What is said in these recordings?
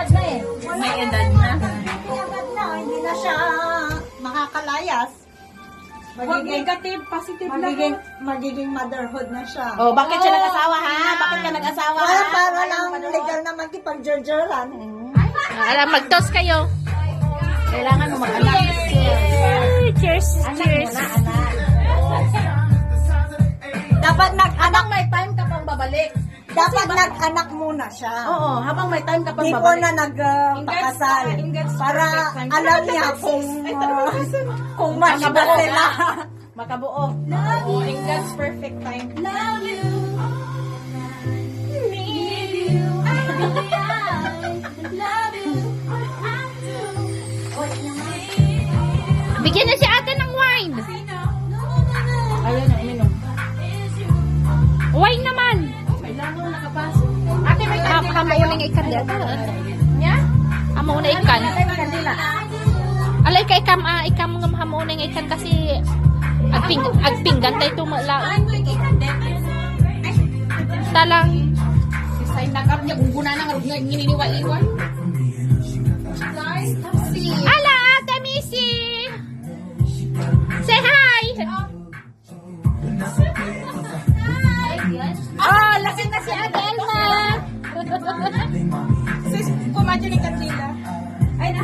edad na eh. May edad na. May edad na, hindi na siya makakalayas. Huwag negative, positive Magiging motherhood na siya. Oh, bakit siya nag-asawa ha? Bakit ka nag-asawa ha? Para lang legal na magkipag-jerjeran. Alam, mag-toast kayo. Kailangan mo mag-anak. Cheers. Cheers. Dapat Habang may time ka pang babalik. nag-anak muna siya. Oo, habang may time ka pang Before babalik. na nagpakasal. Para alam niya kung match ba sila. Makabuo. Oo, in God's perfect time. Love you. Bigyan na si ate ng wine. Ayun na, uminom. Wine naman. Kailangan mo nakapasok. Ate, may kandila Hamo kayo. na ikan. Nya? Hamo na ikan. May kandila. Alay ka ikam ng hamo na ikan kasi agpinggan tayo tumala. Talang. Say nakap niya, guguna na nga gininiwa-iwan. Ala, Ate Missy. Say hi. Oh, lasing na si Ate Elma. Sis, kumadyo ni kandila. Ay na.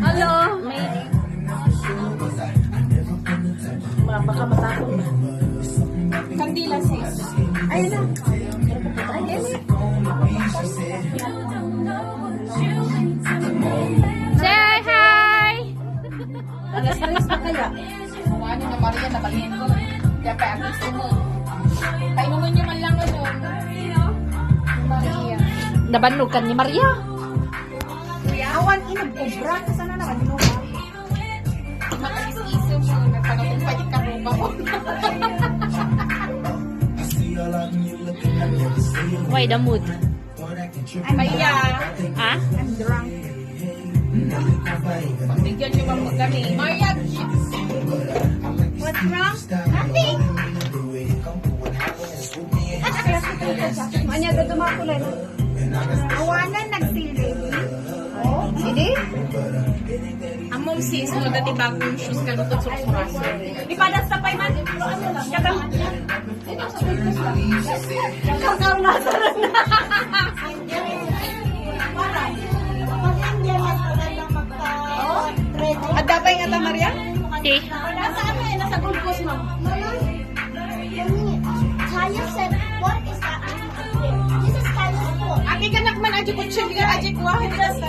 Hello. Baka matakot ba? Kandila, sis. Ayun na. Say hi. Alas 3 na kaya. Ano na Maria na bagendo. Kaya pa ang gusto mo. Kainuman niyo man lang ano. Maria. Nabanugan ni Maria. Awan inag-obra ka sana na kanina. Makalis-iso mo. Nagpagatumpagit ka mo ba mo? Why the mood? Maria. Ah? I'm drunk. Pagbigyan niyo bang magkami? Maria. What's wrong? Nothing. Manya ga dumakulay. Awanan nagsilbi. Oh, hindi. Ang mom sis, mo dati bagong shoes ka lutod sa kuraso. Ipadas sa pay man. Ano lang? Kadang. Kakao na sa At dapat nga ta Maria? Okay. Nasa ano eh, nasa gold coast mo. Kaya said, what is that? This is Kaya's phone. Aki ka nakman aji ko siya, aji ko. Just